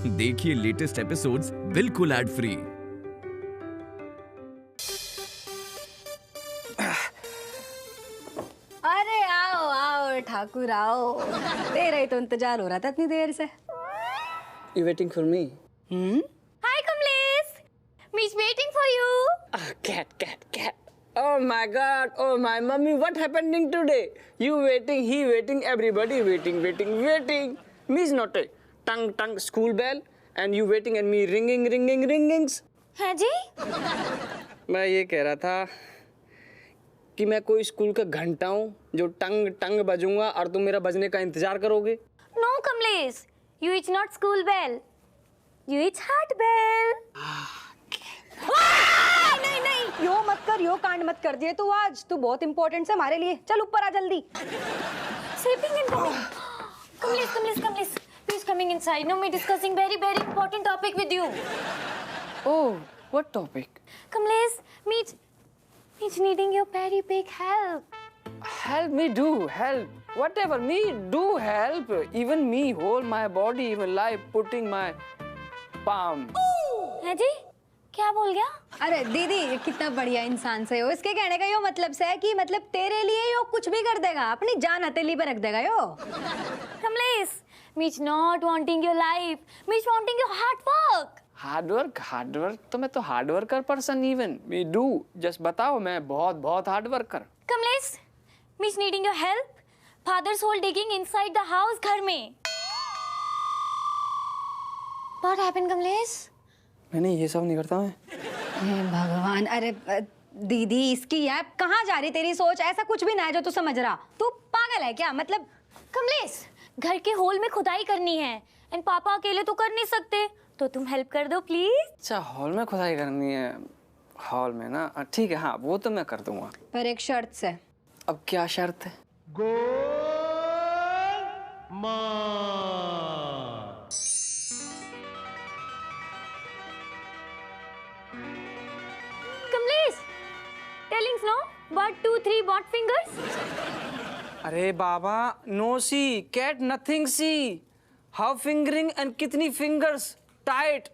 देखिए latest episodes बिल्कुल ad free. अरे आओ आओ ठाकुर आओ, तेरा ही तो इंतजार हो रहा था इतनी देर से। You waiting for me? Hi Kamlesh, me's waiting for you. Cat. Oh my God. Oh my mummy, what happening today? You waiting, he waiting, everybody waiting. Me's not a tongue school bell and you waiting and me ringings. हाँ जी? मैं ये कह रहा था कि मैं कोई school का घंटा हूँ जो टंग बजूंगा और तुम मेरा बजने का इंतजार करोगे। No Kamlesh, you it's not school bell, you it's heart bell. नहीं, यो मत कर, यो कांड मत कर दिए तू आज, तू बहुत इम्पोर्टेंट है हमारे लिए। चल ऊपर आ जल्दी। Sleeping in Kamlesh, please coming inside. Now we're discussing very important topic with you. Oh, what topic? Kamlesh, me's needing your very big help. Help me do help. Whatever me do help. Even me hold my body, even life putting my palm. है जी? क्या बोल गया? अरे दीदी कितना बढ़िया इंसान से हो, इसके कहने का यो मतलब से है कि मतलब तेरे लिए यो कुछ भी कर देगा, अपनी जान हथेली पे रख देगा यो। Kamlesh, me's not wanting your life, me's wanting your hard work. Hard work तो मैं तो hard worker person even me do just बताओ मैं बहुत hard worker. Kamlesh, me's needing your help. Father's hole digging inside the house घर में। What happened Kamlesh? मैंने ये सब नहीं करता मैं। हे भगवान, अरे दीदी इसकी ऐप कहाँ जा रही तेरी सोच, ऐसा कुछ भी ना है जो तू समझ रहा, तू पागल है क्या? मतलब कमलेश घर के होल में खुदाई करनी है एंड पापा अकेले तो कर नहीं सकते, तो तुम हेल्प कर दो प्लीज। अच्छा हॉल में खुदाई करनी है, हॉल में ना ठीक है, हाँ वो तो मैं कर दूंगा पर एक शर्त से। अब क्या शर्त है? Kamlesh tellings no 1 2 3 but fingers. अरे बाबा no see cat nothing see how fingering and कितनी fingers tight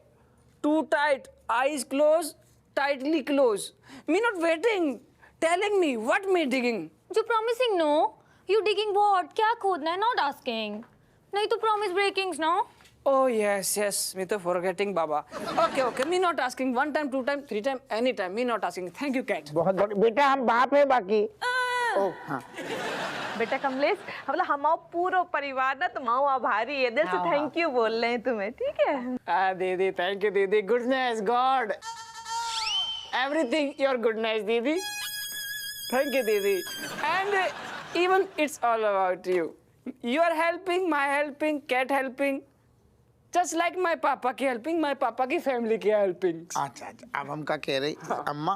to tight eyes close tightly close me not waiting telling me what me digging जो promising no you digging what, क्या खोदना है, not asking, नहीं तो promise breakings no. Oh yes, me to forgetting Baba. Okay, me not asking 1 time, 2 time, 3 time, any time. Me not asking. Thank you, cat. बहुत बेटा हम बाप है बाकी। ओह हाँ। बेटा कमलेश, मतलब हमारा पूरा परिवार ना तुम्हारा आभारी है, दिल से थैंक यू बोल रहे हैं तुम्हें, ठीक है? दीदी, thank you, दीदी. Goodness, God. Everything your goodness, दीदी. Thank you, दीदी. And even it's all about you. You are helping, my helping, cat helping. Just like my पापा की हेल्पिंग, my पापा की फैमिली की हेल्पिंग। अच्छा अब हम क्या कह रहे? अम्मा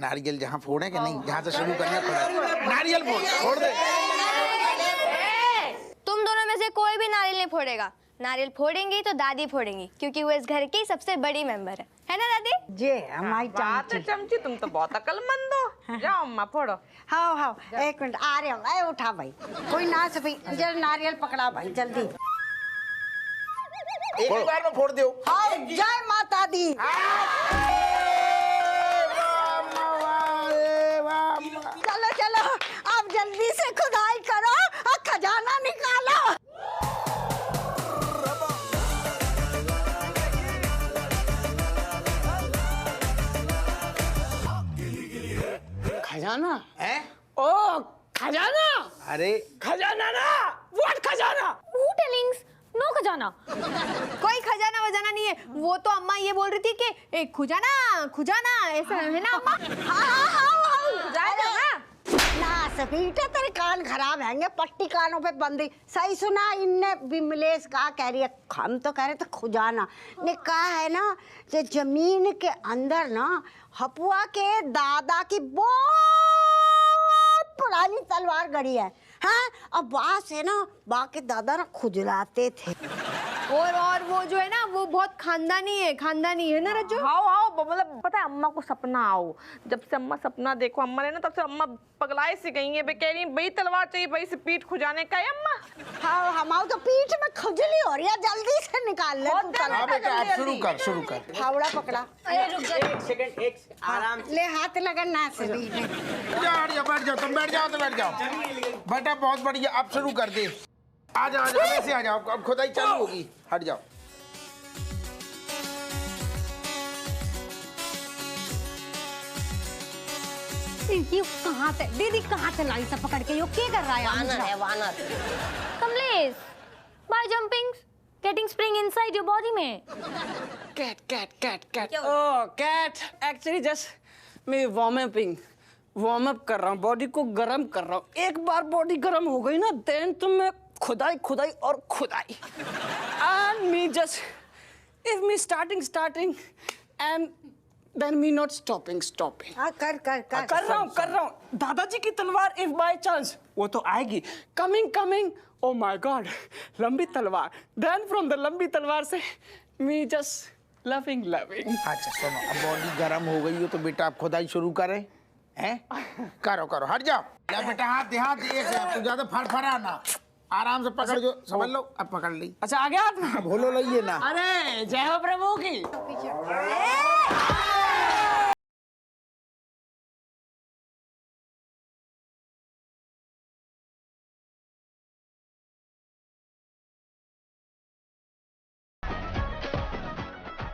नारियल जहाँ फोड़े कि नहीं, जहाँ से शुरू करना पड़ा नारियल फोड़ दे। तुम दोनों में से कोई भी नारियल नहीं फोड़ेगा, नारियल फोड़ेंगी तो दादी फोड़ेंगी क्योंकि वो इस घर की सबसे बड़ी मेंबर है ना दादी? जी हमारी बात है चमची, तुम तो बहुत अक्लमंद हो। जाओ अम्मा फोड़ो। हाँ एक मिनट आ रहे हम, उठा भाई कोई ना सभी जरा नारियल पकड़ा भाई जल्दी। एक बार में फोड़ दो। हाँ जय माता दी। चलो अब जल्दी से खुदाई करो और खजाना निकालो। खजाना है? ओ खजाना, अरे खजाना ना, व्हाट खजाना? Who tellings? नो खजाना। कोई खजाना वजाना नहीं है, वो तो अम्मा ये बोल रही थी कि एक खुजाना ऐसा है ना अम्मा? हाँ खुजाना ना। ना सफीटा तेरे कान खराब हैंगे, पट्टी कानों पे बंदी। सही सुना इनने विमलेश कहा, कह रही है हम तो कह रहे थे खुजाना ने कहा है ना कि जमीन के अंदर ना हपुआ के दादा की बहुत पुरानी तलवार गड़ी है। हाँ अब वहाँ से ना बाकी दादा ना खुजलाते थे। और वो जो है ना वो वो बहुत खानदानी है ना रज्जू? हाँ मतलब पता है अम्मा को सपना आओ, जब से अम्मा सपना देखो अम्मा ने ना तब से अम्मा पगलाए सी गई है। कह रही भाई तलवार चाहिए, भाई से पीठ खुजाने का है अम्मा। हाँ हमारे तो पीठ में खुजली हो रही है, जल्दी से निकाल ले तू तलवार। हाँ बेटा आप शुरू कर फावड़ा पकड़ा। अरे रुक जा। एक सेकंड आराम से। ले हाथ लगना से बीच में। बैठ जाओ तुम, बैठ जाओ बेटा, बहुत बढ़िया। अब शुरू कर दे। आ जाओ वैसे आ जाओ, अब खुदाई चालू होगी। हट जाओ। ये कहाँ से दीदी, कहाँ से लाई सब पकड़ के? यो क्या कर रहा है? वानर है वानर। Kamlesh, by jumping, getting spring inside your body में। कैट ओह कैट, एक्चुअली जस्ट मैं वार्म अप कर रहा हूँ, बॉडी को गर्म कर रहा हूँ। एक बार बॉडी गर्म हो गई ना देन तो मैं खुदाई और खुदाई। And me just if me starting and than me not stopping. हाँ कर कर रहा हूँ। दादाजी की तलवार इफ बाय चांस वो तो आएगी। कमिंग ओ माय गॉड, लंबी तलवार। देन फ्रॉम द लंबी तलवार से मी जस्ट लविंग। अच्छा सुनो, अब बॉडी गर्म हो गई हो तो बेटा आप खुदाई शुरू करें हैं? करो हट जाओ। या बेटा हाथ दे तू ज्यादा फरफरा ना, आराम से पकड़ जो समझ लो। अब पकड़ ली। अच्छा आ गया हाथ? भूलो लइए ना। अरे जय हो प्रभु की।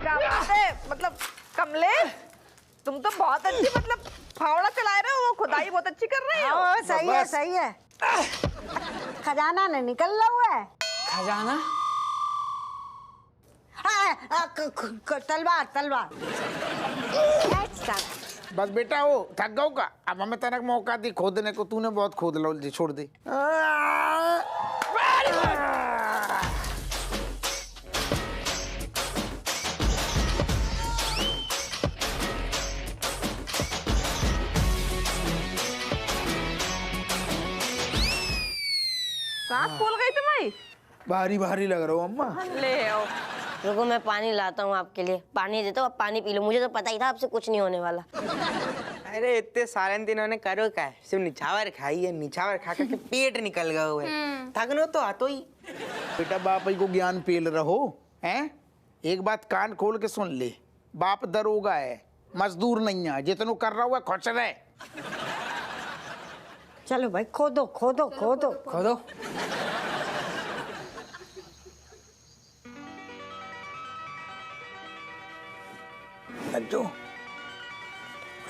क्या बात है, मतलब कमलेश तुम तो बहुत अच्छी मतलब फावड़ा चला रहे हो, वो खुदाई बहुत अच्छी कर रहे हो। हाँ सही है। खजाना नहीं निकल रहा हुआ है। खजाना? तलवार। बस बेटा वो थक गऊ का, अब हमें तनक मौका दी खोदने को। तूने बहुत खोद लो, छोड़ दे। सांस फूल गई तुम्हारी? भारी लग रहा हो अम्मा। ले आओ। रुको मैं पानी लाता हूँ आपके लिए। पानी देता हूँ, आप पानी पी लो। मुझे तो पता ही था आपसे कुछ नहीं होने वाला। अरे इतने सारे दिनों ने करो क्या है? सिर्फ निछावर खाई है, निछावर खा के पेट निकल गया हुआ है। थकनो तो आतो ही। बेटा बाप ही को ज्ञान पेल रहो हैं? एक बात कान खोल के सुन ले, बाप दरोगा है, मजदूर नहीं है। जितनो कर रहा हुआ खुश रहे। चलो भाई खोदो।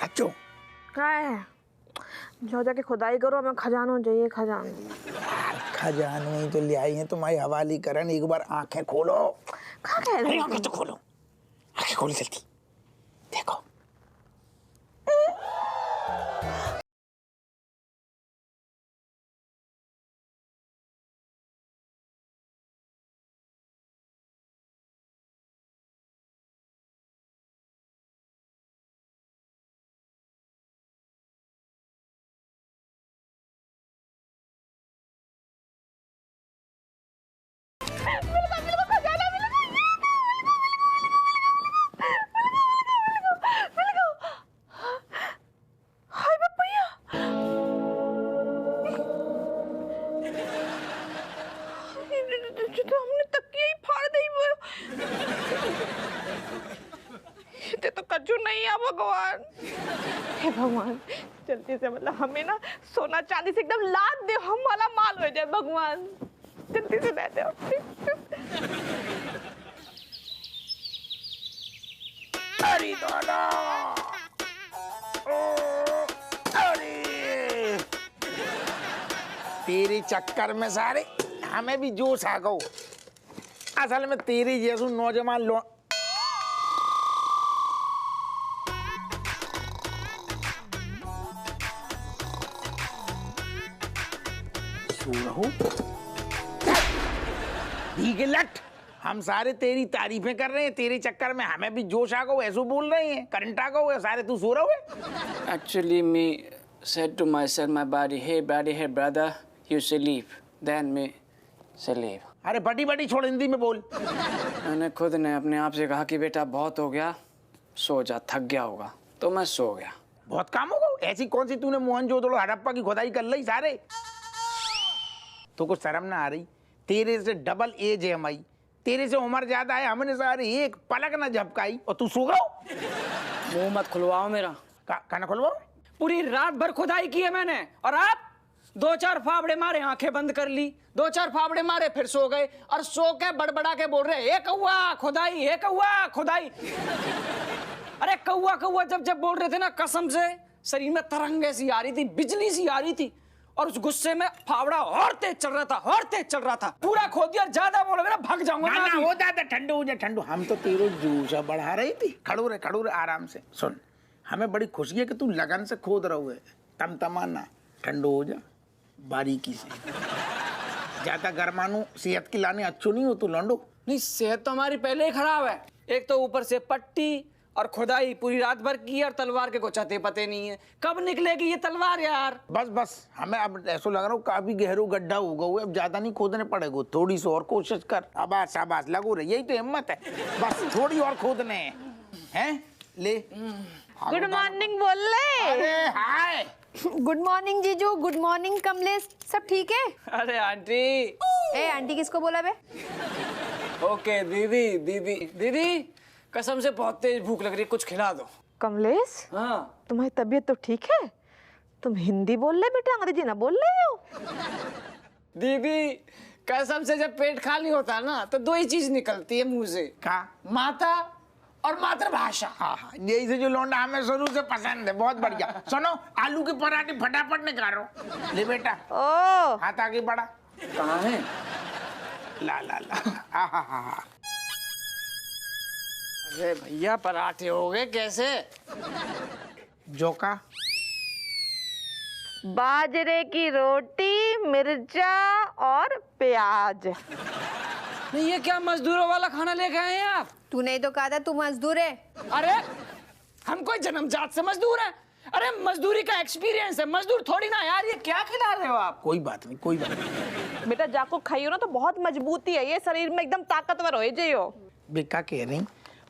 अच्छो क्या है? जाके खुदाई करो, हमें खजानो चाहिए। खजानो ही तो ले आई हैं तुम्हारी हवाली करन। एक बार आंखें खोलो। आंखें तो खोलो, आंखें खोलो जल्दी। देखो तो हमने तकिया ही फाड़ दी। ये तो कच्चू नहीं है भगवान। हे भगवान जल्दी से मतलब हमें ना सोना चांदी से एकदम लाद दे, हम वाला माल हो जाए भगवान। जल्दी से दे दो। अरे दादा, अरे तेरे चक्कर में सारे हमें भी जोश आ गो। असल में तेरे जैसू नौजवान लो लट। हम सारे तेरी तारीफें कर रहे हैं, तेरे चक्कर में हमें भी जोश आ गो। ऐसे बोल रहे हैं, करंट आ गो सारे। तू सो रहा है? Actually, me said to myself, my body, hey brother, you sleep. Then me sleep. अरे बड़ी बड़ी छोड़, हिंदी में बोल। मैंने खुद ने अपने आप से कहा कि बेटा बहुत हो गया, सो जा, थक गया होगा, तो मैं सो गया। बहुत काम होगा। ऐसी कौन सी तूने मोहनजोदड़ो हड़प्पा की खुदाई कर ली सारे? तो कुछ शर्म ना आ रही? तेरे से डबल एज है हमारी, तेरे से उम्र ज्यादा है, हमने सारे एक पलक ना झपकाई और तू सो गया। मुंह मत खुलवाओ मेरा। खाना खुलवाओ? पूरी रात भर खुदाई की है मैंने, और आप 2-4 फावड़े मारे, आंखें बंद कर ली, 2-4 फावड़े मारे, फिर सो गए, और सो के बड़बड़ा के बोल रहे, एक कौआ खुदाई, एक कौआ खुदाई। अरे कौआ कौआ जब जब बोल रहे थे ना, कसम से शरीर में तरंगे सी आ रही थी, बिजली सी आ रही थी, और उस गुस्से में फावड़ा और तेज चल रहा था, और तेज चल रहा था, पूरा खो दिया। ज्यादा बोलोगे ना भाग जाऊंगा। ना ना, हो जाता, ठंडू हो जा, ठंडू। हम तो तेरे जूसा बढ़ा रही थी। खड़ू रे आराम से। सुन, हमें बड़ी खुशी है कि तू लगन से खोद रहो है, तम तमाना, ठंडू हो जा बारीकी से। ज्यादा गरमानू सेहत की लाने अच्छो नहीं हो तू लौंडो। नहीं, सेहत तो हमारी पहले ही खराब है, एक तो ऊपर से पट्टी और खुदाई पूरी रात भर की, और तलवार के कुछ अते पते नहीं है, कब निकलेगी ये तलवार यार। बस हमें अब ऐसा लग रहा है काफी गहरो गड्ढा होगा, अब ज्यादा नहीं खोदने पड़ेगा, थोड़ी सी और कोशिश कर। अब शाबाश, लगो रे, यही तो हिम्मत है, बस थोड़ी और खोदने हैं। ले गुड मॉर्निंग बोल ले। अरे हाय। गुड मॉर्निंग जीजू, गुड मॉर्निंग कमलेश, सब ठीक है? अरे आंटी। ए आंटी किसको बोला बे? ओके दीदी, दीदी दीदी कसम से बहुत तेज भूख लग रही है, कुछ खिला दो। कमलेश, हाँ तुम्हारी तबीयत तो ठीक है? तुम हिंदी बोल रहे बेटा, अंग्रेजी ना बोल रहे हो? दीदी कसम से जब पेट खाली होता है ना, तो 2 ही चीज निकलती है मुंह से, का माता और मातृभाषा। हाँ, यही से जो लौंडा हमें शुरू से पसंद है। बहुत बढ़िया। सुनो, आलू के पराठे फटाफट निकालो। ले बेटा, ओ हाथ आगे बढ़ा। कहाँ है? ला ला ला, हा। अरे भैया पराठे हो गए कैसे? जोका बाजरे की रोटी, मिर्चा और प्याज। नहीं, ये क्या मजदूरों वाला खाना लेके आए हैं आप? तूने ही तो कहा था तू मजदूर है। अरे हम कोई जन्मजात से मजदूर हैं? अरे मजदूरी का एक्सपीरियंस है, मजदूर थोड़ी ना यार। ये क्या खिला रहे हो आप? कोई बात नहीं, कोई बात नहीं। बेटा जाको खाइयो ना तो बहुत मजबूती है, ये शरीर में एकदम ताकतवर हो जाइयो। बेका कह रही,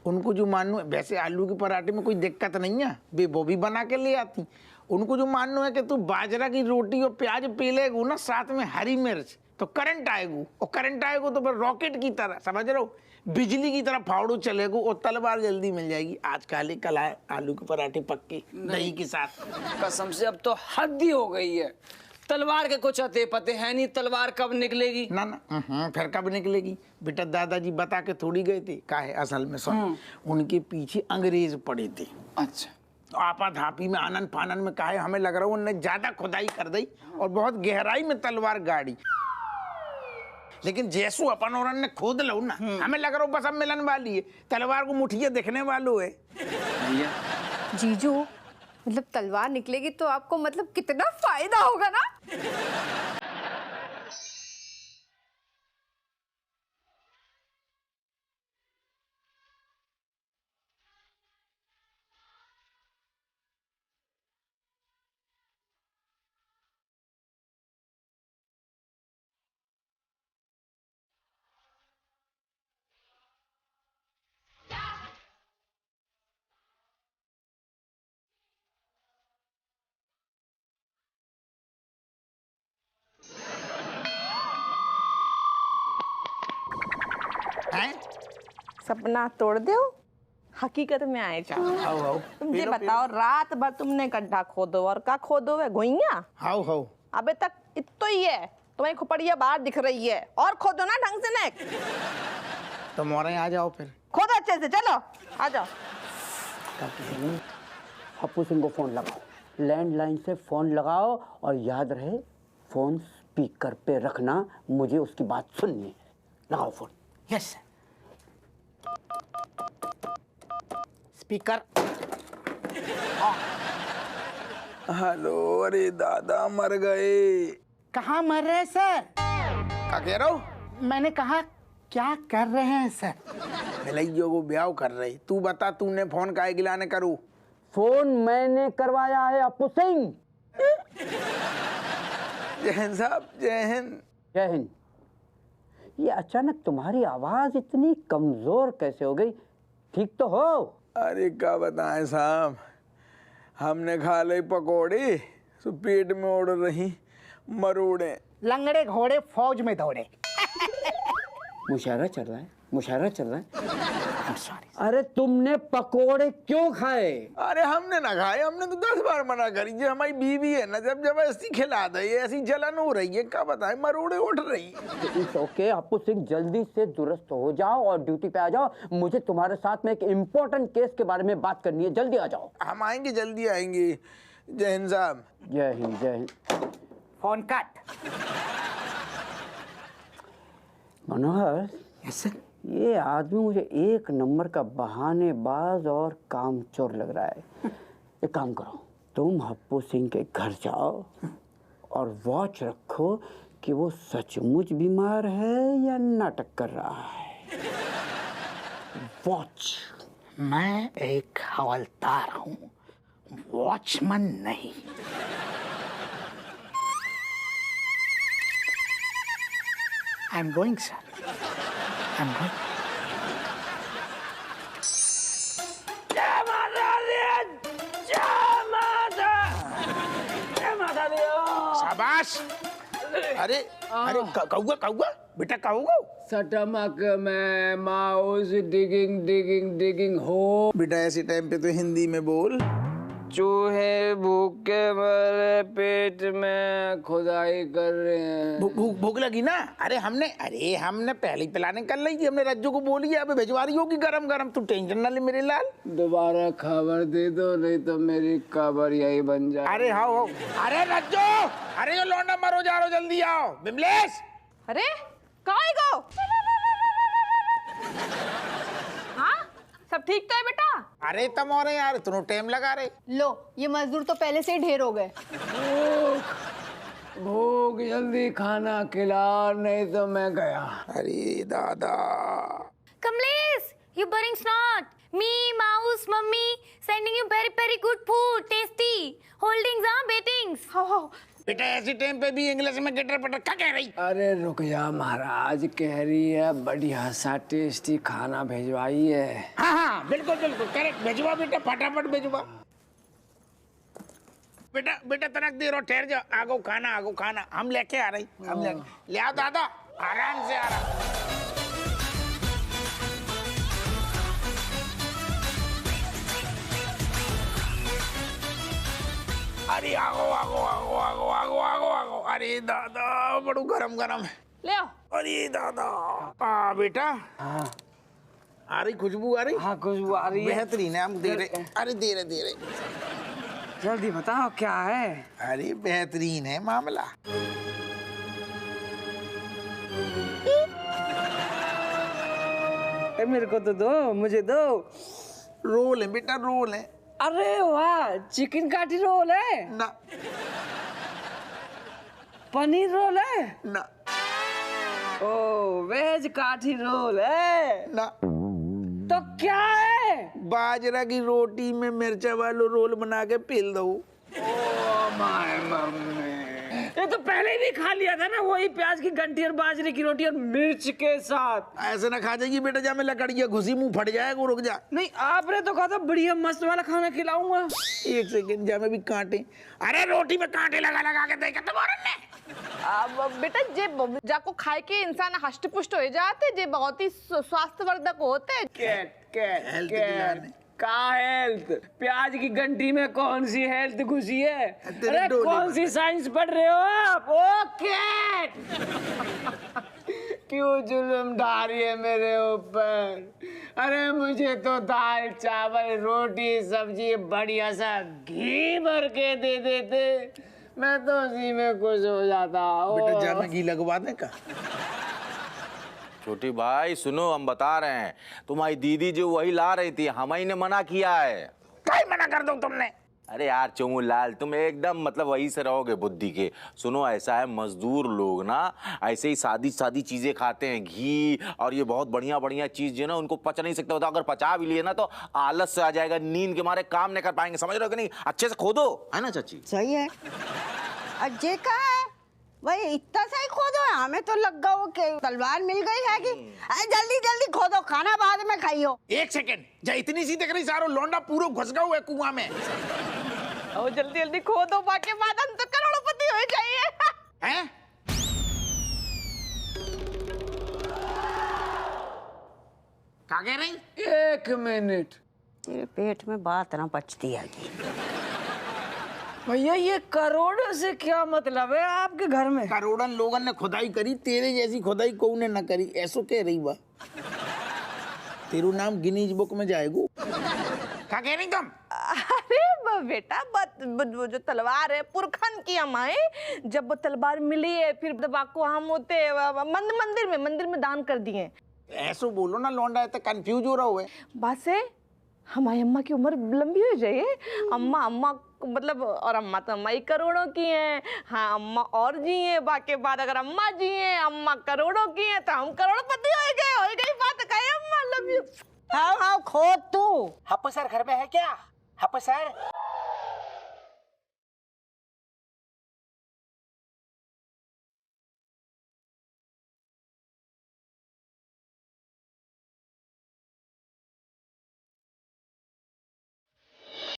उनको जो मानो, वैसे आलू के पराठे में कोई दिक्कत नहीं है, वे वो भी बना के ले आती। उनको जो मानना है कि तू बाजरा की रोटी और प्याज पी लेगू ना, साथ में हरी मिर्च, तो करंट आएगू, और करंट आएगू तो फिर रॉकेट की तरह, समझ रहे हो, बिजली की तरह फावड़ू चलेगू, और तलवार जल्दी मिल जाएगी। आज खाली कल आए आलू के पराठे पक्के दही के साथ। कसम से अब तो हद ही हो गई है, तलवार के कुछ अते पते हैं नहीं, तलवार कब निकलेगी? ना ना, फिर कब निकलेगी? बेटा दादाजी बता के थोड़ी गए थे, का है असल में सुन, उनके पीछे अंग्रेज पड़े थे। अच्छा, तो आपा धापी में आनंद फानन में काहे हमें लग रहा है उन्होंने ज्यादा खुदाई कर दी और बहुत गहराई में तलवार गाड़ी। लेकिन जैसू अपन और ने खोद लो ना, हमें लग रहा है बस अब मिलन वाली है, तलवार को मुठिया दिखने वालों है। जीजू मतलब तलवार निकलेगी तो आपको मतलब कितना फायदा होगा ना। हैं? सपना तोड़ दो, हकीकत में आए जाओ। हाउ तुम ये बताओ, रात भर तुमने गड्ढा खोदो और का खोदो है घुइया? हाउ अबे तक इतो ही है, तुम्हारी खोपड़िया बाहर दिख रही है, और खोदो ना ढंग से नेक। तो मोरे आ जाओ फिर। खोदो अच्छे से, चलो आ जाओ। पप्पू सिंह को फोन लगाओ, लैंडलाइन से फोन लगाओ, और याद रहे फोन स्पीकर पे रखना, मुझे उसकी बात सुननी है। लगाओ फोन। Yes speaker. हेलो, अरे दादा मर गए। कहाँ मर रहे हैं सर? क्या कह रहे हो? मैंने कहा क्या कर रहे हैं सर? भलैयो को ब्याह कर रही। तू बता, तूने फोन काहे गिलाने करूँ? फोन मैंने करवाया है अपू सिंह। जय हिंद साहब, जय हिंद। जय हिंद। ये अचानक तुम्हारी आवाज इतनी कमजोर कैसे हो गई? ठीक तो हो? अरे क्या बताएं साहब, हमने खा ले पकोड़े तो पेट में उड़ रही मरोड़े। लंगड़े घोड़े फौज में दौड़े। मुशायरा चल रहा है, मुशायरा चल रहा है। अरे तुमने पकोड़े क्यों खाए? अरे हमने ना खाए, हमने तो 10 बार मना करी। ये हमारी बीवी है ना, जब जबरदस्ती खिला दे, ऐसी जलन हो रही है, क्या बताएं, मरोड़े उठ रही। इट्स ओके हप्पू सिंह, जल्दी से दुरुस्त हो जाओ और ड्यूटी पे आ जाओ। मुझे तुम्हारे साथ में एक इम्पोर्टेंट केस के बारे में बात करनी है, जल्दी आ जाओ। हम आएंगे, जल्दी आएंगे। जय हिंद साहब। जय हिंद, जय हिंद। Phone cut. मनोहर, ये आदमी मुझे एक नंबर का बहानेबाज और कामचोर लग रहा है। एक काम करो, तुम हप्पू सिंह के घर जाओ और वॉच रखो कि वो सचमुच बीमार है या नाटक कर रहा है। वॉच। मैं एक हवलदार हूँ, वॉचमैन नहीं। I am going sir, I am going. जय माता दी, जय माता, जय माता दी। शाबाश। अरे अरे कौआ कौआ बेटा, कौआ सटमक में माउस डिगिंग डिगिंग डिगिंग हो। बेटा ऐसे टाइम पे तो हिंदी में बोल। चूहे भूखे मरे पेट में खुदाई कर रहे हैं। भूख लगी ना? अरे हमने पहले ही पिलाने कर ली थी। हमने रज्जू को बोली है, अबे भिजवा रही होगी गरम गरम। तू टेंशन ना ले मेरे लाल। दोबारा खबर दे दो, नहीं तो मेरी खबर यही बन जाए। अरे हाँ, अरे रज्जू, अरे यो लौंडा मरो जा रहा, जल्दी आओ। बिमलेश, अरे कहाँ गो? हाँ, सब ठीक तो है बेटा? अरे तुम और यार, तुम टाइम लगा रहे। लो, ये मजदूर तो पहले से ही ढेर हो गए। भूख, जल्दी खाना खिला, नहीं तो मैं गया। अरे दादा। Kamlesh, you burning snot. Me, mouse, mummy, sending you very very good food, tasty. Holdings, beatings. हो। बेटा ऐसे टाइम पे भी इंग्लिश में गिटर पटर क्या कह रही? अरे रुक जा महाराज, कह रही है बढ़िया सा टेस्टी खाना भेजवाई है। हाँ बिल्कुल बिल्कुल करेक्ट। भेजवा बेटा, फटाफट भेजवा। बेटा तनक दे रहो, ठहर जाओ। आगो खाना हम लेके आ रही। हम ले आओ दादा, आराम से आ रहा। अरे आगो। अरे दादा बड़ू गरम गरम है, ले आओ। अरे दादा। बेटा हाँ आ रही खुशबू, आ रही। हाँ खुशबू आ रही है। बेहतरीन है, हम दे रहे। अरे दे रहे। जल्दी बताओ क्या है। अरे बेहतरीन है मामला। मेरे को तो दो, मुझे दो। रोल है बेटा, रोल है। अरे वाह, चिकन काठी रोल है ना, पनीर रोल है ना, ओ वेज काठी रोल है ना। तो क्या है? बाजरा की रोटी में मिर्चा वाला रोल बना के पेल दो। ओ माय मम्मी, ये तो पहले भी खा लिया था ना, वही प्याज की घंटी और बाजरे की रोटी और मिर्च के साथ। ऐसे ना खा जाएगी बेटा, जा मैं लकड़िया घुसी मुंह फट जाएगा। रुक जा। नहीं, आपने तो कहा था बढ़िया मस्त वाला खाना खिलाऊंगा। एक सेकंड, जा मैं भी कांटे। अरे रोटी में कांटे लगा के देखा तो ने। अब बेटा जे जाको खाए के इंसान हष्ट पुष्ट हो जाते, जे बहुत ही स्वास्थ्यवर्धक होते। कैट का हेल्थ? प्याज की घंटी में कौन सी हेल्थ घुसी है? अरे कौन सी साइंस पढ़ रहे हो आप? ओ कैट, क्यों जुल्म ढा रही है मेरे ऊपर? अरे मुझे तो दाल चावल रोटी सब्जी बढ़िया सा घी भर के दे देते, मैं तो उसी में खुश हो जाता। बेटा जा मैं घी लगवा दे का। छोटी भाई सुनो, हम बता रहे हैं, तुम्हारी दीदी जो वही ला रही थी, हम ही ने मना किया है। क्या मना कर दो तुमने? अरे यार चोमू लाल, तुम एकदम मतलब वही से रहोगे बुद्धि के। सुनो, ऐसा है, मजदूर लोग ना ऐसे ही सादी चीजें खाते हैं, घी और ये बहुत बढ़िया चीज जो है ना उनको पच नहीं सकते होता। अगर पचा भी लिए ना तो आलस से आ जाएगा, नींद के मारे काम नहीं कर पाएंगे। समझ रहे हो कि नहीं? अच्छे से खोदो, है ना चाची? सही है। अजय का है भाई इतना सही खोदो, हमें तो लग गया कि तलवार मिल गई है कि अरे जल्दी जल्दी खोदो, खाना बाद में खाइयो। 1 सेकंड, जा इतनी सी देख रही सारो लौंडा पूरा घुस गया हुआ है कुआं में। ओ जल्दी जल्दी खोदो, बाकी बाद हम तो करोड़पति हो जाइए। हैं? क्या कह रही? 1 मिनट। तेरे पेट में बात ना पचती है कि भैया ये करोड़ों से क्या मतलब है आपके घर में? करोड़न लोगन ने खुदाई करी, तेरे जैसी खुदाई कौन ने न करी, ऐसो कह रही बा। तेरू नाम गिनीज बुक में जाएगो। क्या कह रही तुम? अरे बेटा वो जो तलवार है पुरखन की हमारे, जब वो तलवार मिली है फिर को हम होते मंदिर में दान कर दिए। ऐसो बोलो ना लौंडा, तो कंफ्यूज हो रहा है। बात से हमारी अम्मा की उम्र लंबी हो जाए। अम्मा मतलब, और अम्मा तो अम्मा ही करोड़ों की हैं। हाँ अम्मा और जी हैं, बाकी बाद अगर अम्मा जी हैं, अम्मा करोड़ों की हैं, तो हम करोड़पति हो गई बात कहे। अम्मा लव यू। हाँ खोद तू। हप्पू सर घर में है क्या? हप्पू सर